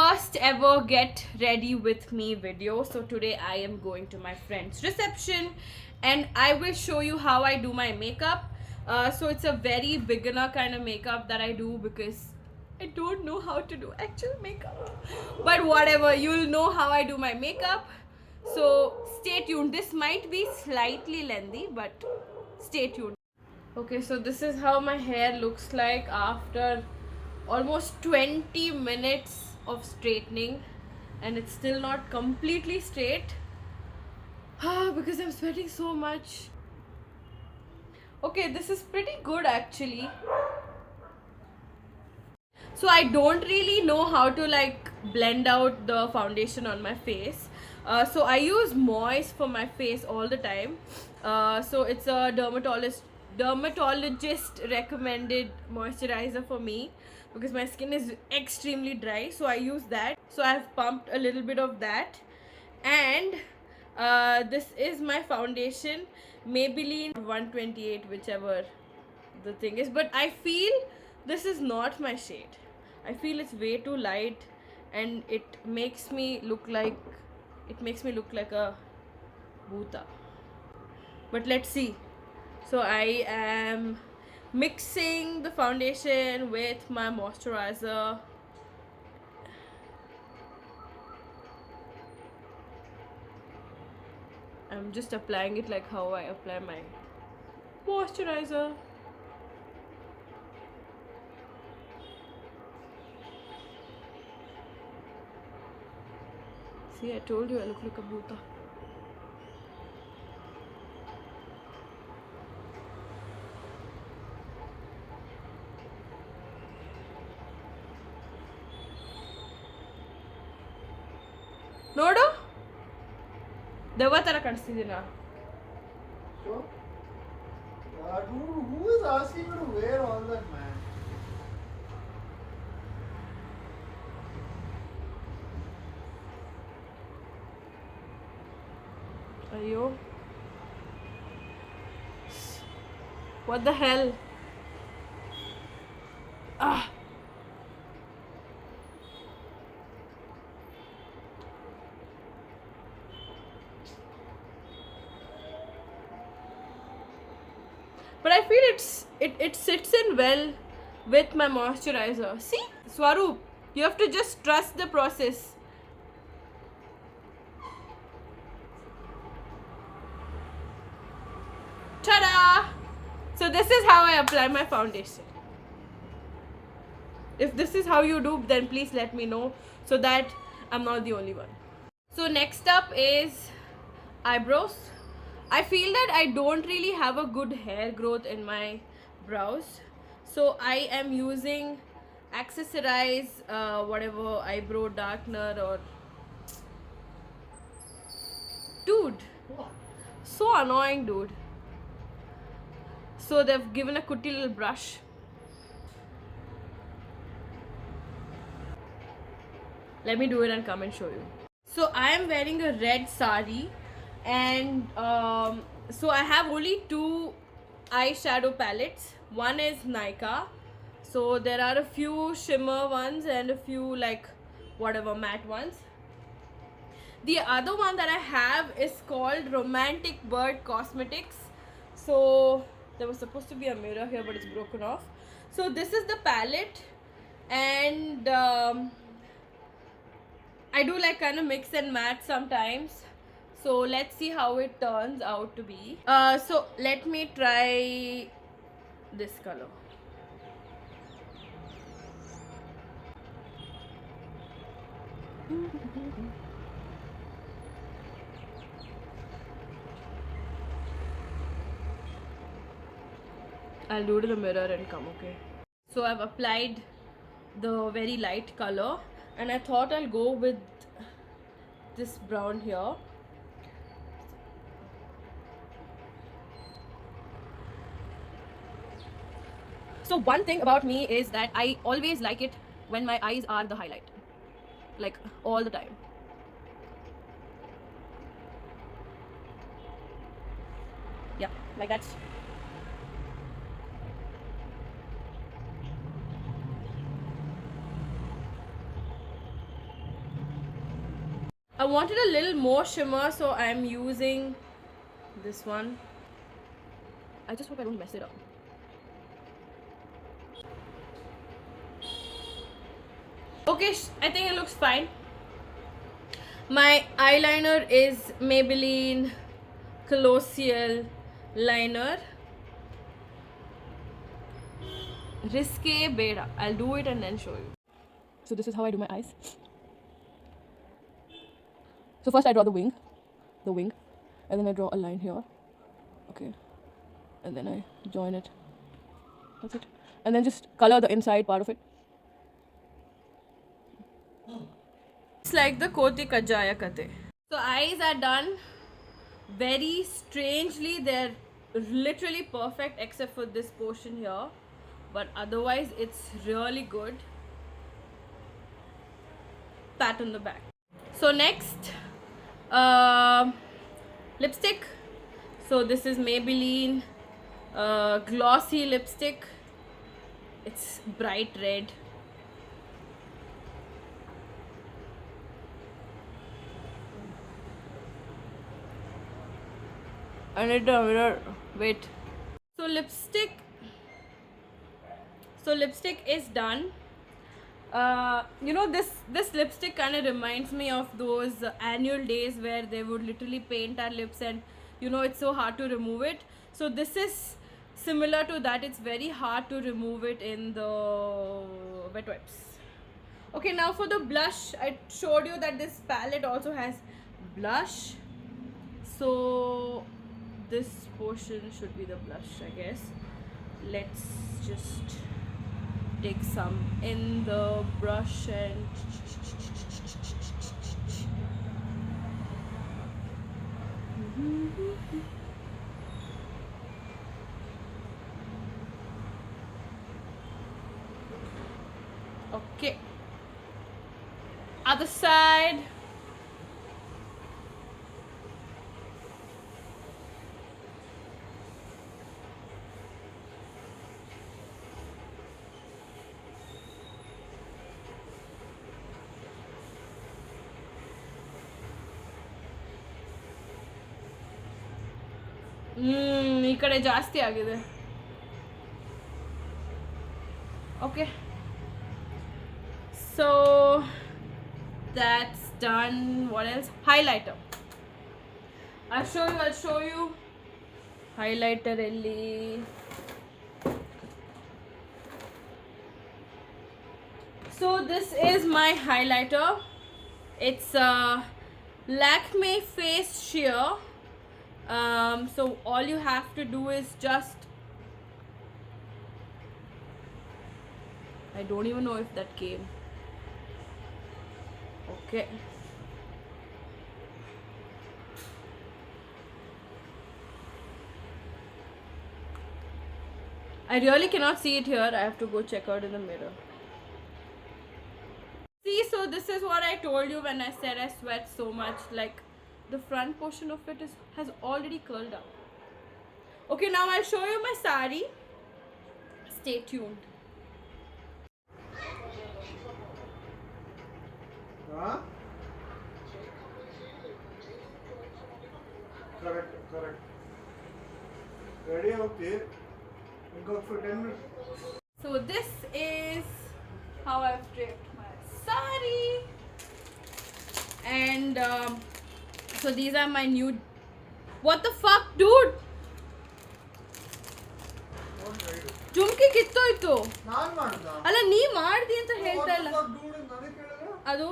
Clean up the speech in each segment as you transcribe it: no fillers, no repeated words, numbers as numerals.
first ever get ready with me video. So today I am going to my friend's reception and I will show you how I do my makeup. So it's a very beginner kind of makeup that I do because I don't know how to do actual makeup. But whatever, you'll know how I do my makeup. So stay tuned. This might be slightly lengthy, but stay tuned. Okay, so this is how my hair looks like after almost 20 minutes of straightening, and it's still not completely straight because I'm sweating so much. Okay, this is pretty good actually. So I don't really know how to like blend out the foundation on my face. So I use Moist for my face all the time. So it's a dermatologist recommended moisturizer for me because my skin is extremely dry. So I use that. So I've pumped a little bit of that, and this is my foundation, Maybelline 128, whichever the thing is. But I feel this is not my shade. I feel it's way too light, and it makes me look like a bhuta. But let's see. So I am mixing the foundation with my moisturizer. I'm just applying it like how I apply my moisturizer. See, I told you I look like a bhuta. ನೋಡು ದೆವ್ವ ಥರ ಕಾಣಿಸ್ತಿದ್ದೀನ. Dude, who is asking you to wear all that, man? ಅಯ್ಯೋ, what the hell? Ah. But I feel it sits in well with my moisturizer. See, Swaroop, you have to just trust the process. Ta-da! So this is how I apply my foundation. If this is how you do, then please let me know so that I'm not the only one. So next up is eyebrows. I feel that I don't really have a good hair growth in my brows, so I am using Accessorize whatever eyebrow darkener or dude, so annoying, dude. So they've given a cutie little brush. Let me do it and come and show you. So I am wearing a red sari, and so I have only two eyeshadow palettes. One is Nykaa, so there are a few shimmer ones and a few like whatever matte ones. The other one that I have is called Romantic Bird Cosmetics. So there was supposed to be a mirror here, but it's broken off. So this is the palette, and I do like kind of mix and match sometimes. So let's see how it turns out to be. So let me try this color. I'll do it in the mirror and come, okay? So I've applied the very light color, and I thought I'll go with this brown here. So one thing about me is that I always like it when my eyes are the highlight, like all the time. Yeah, like that. I wanted a little more shimmer, so I'm using this one. I just hope I don't mess it up. Okay, I think it looks fine. My eyeliner is Maybelline Colossal Liner. Risque Beta. I'll do it and then show you. So this is how I do my eyes. So first I draw the wing, and then I draw a line here. Okay. And then I join it. That's it. And then just color the inside part of it. It's like the Koti Kajaya Kate. So eyes are done. Very strangely, they're literally perfect except for this portion here. But otherwise, it's really good. Pat on the back. So next, lipstick. So this is Maybelline glossy lipstick. It's bright red. I need a mirror. Wait. So lipstick is done. You know, this lipstick kind of reminds me of those annual days where they would literally paint our lips, and you know it's so hard to remove it. So this is similar to that. It's very hard to remove it in the wet wipes. Okay, now for the blush, I showed you that this palette also has blush. So this portion should be the blush, I guess. Let's just take some in the brush and okay, other side. ಈ ಕಡೆ ಜಾಸ್ತಿ ಆಗಿದೆ. Okay, so that's done. What else? Highlighter. I'll show you highlighter elli. So this is my highlighter. It's Lakme Face Sheer. So all you have to do is just, I don't even know if that came. Okay. I really cannot see it here. I have to go check out in the mirror. See, so this is what I told you when I said I sweat so much. Like, the front portion of it has already curled up. Okay, now I'll show you my sari. Stay tuned. Huh? Correct. Ready? Okay. We go for 10 minutes. So this is how I've draped my sari. And so these are my new. What the fuck, dude? ಜುಮ್ಕಿ ಕಿತ್ತೋಯ್ತು. ನಾನು ಮಾಡ್ದ? ಅಲ್ಲ ನೀ ಮಾಡ್ದಿ ಅಂತ ಹೇಳ್ತಾ ಇಲ್ಲ. ನನಗೆ ಕೇಳಿದ್ರೆ ಅದು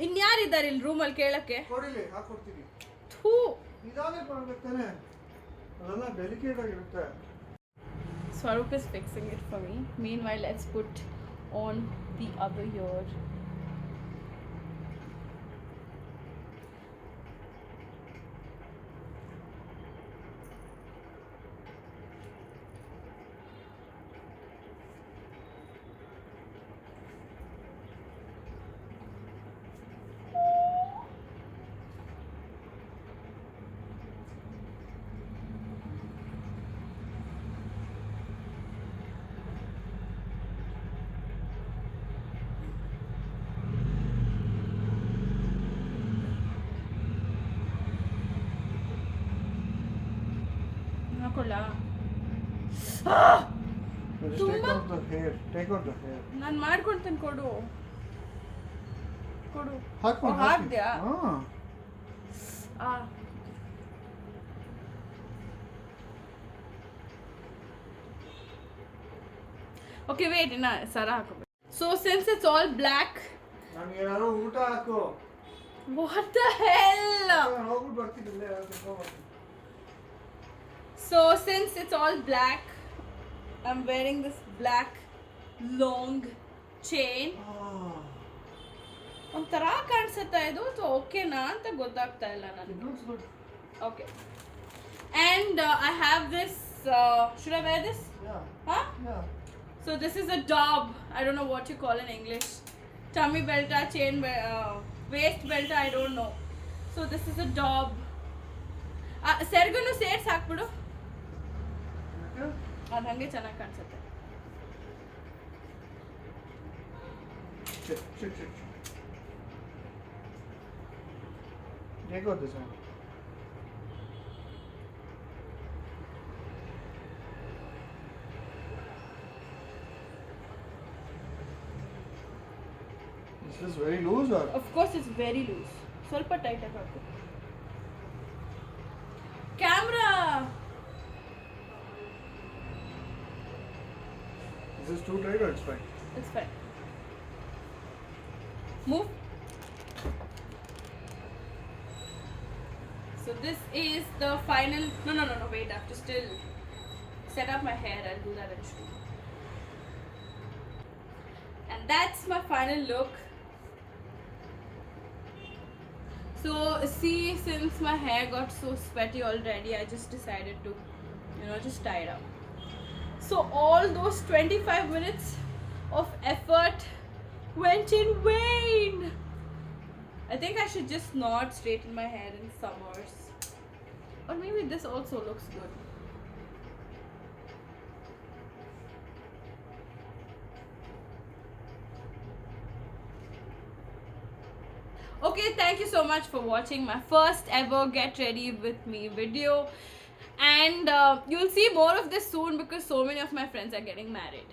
ಇನ್ಯಾರಿದ್ದಾರೆ ಇಲ್ಲಿ ರೂಮಲ್ಲಿ ಕೇಳಕ್ಕೆ? ಕೊಡಿಲಿ, ಹಾಕೊಡ್ತೀನಿ. ಥೂ, ನಿಧಾನ ಮಾಡ್ಬೇಕಾನೆ, ಅದೆಲ್ಲ ಡೆಲಿಕೇಟ್ ಆಗಿರುತ್ತೆ. Swaroop is fixing it for me. Meanwhile, let's put on the other ear. ಮಾಡ್ಕೊಳ್ಳಾ Just take Tumma? out the hair. Take out the hair. ನಾನು ಮಾಡ್ಕೊಳ್ತೇನೆ ಕೊಡು ಕೊಡು ಹಾಕ್ಕೊಂಡು ಹಾಕ್ದ್ಯಾ ಓಕೆ ವೇಟ್ ಇನ್ನ ಸರ ಹಾಕೋಬೇಕು so since it's all black ನನಗೆ ಏನಾದ್ರು ಊಟ ಹಾಕು ವಾಟ್ ದ ಹೆಲ್ ಹೋಗ್ಬಿಟ್ಟು ಬರ್ತಿದ್ದಿಲ್ಲ So since it's all black, I'm wearing this black long chain. ಒಂಥರ ಕಾಣಿಸುತ್ತಾ ಇದು ಸೊ ಓಕೆನಾ ಅಂತ ಗೊತ್ತಾಗ್ತಾ ಇಲ್ಲ ನನಗೆ It looks good. Okay and I have this should I wear this Yeah. huh Yeah. so this is a dob I don't know what you call in English tummy belt chain waist belt I don't know so this is a dob ಸೆರ್ಗನು ಸೇರ್ಸ್ ಹಾಕ್ಬಿಡು ಅದು ಹಂಗೆ ಚೆನ್ನಾಗಿ ಕಾಣಿಸುತ್ತೆ Shit. Take out this one. Is this very loose or? Of course it's very loose. ಸ್ವಲ್ಪ tight ಆಗಿ ಹಾಕು camera Is this too tight or it's fine? It's fine. Move. So this is the final. No. Wait, I have to still set up my hair. I'll do that eventually. And that's my final look. So see, since my hair got so sweaty already, I just decided to, just tie it up. So all those 25 minutes of effort went in vain. I think I should just not straighten my hair in summers. Or maybe this also looks good. Okay, thank you so much for watching my first ever Get Ready With Me video. And you'll see more of this soon because so many of my friends are getting married.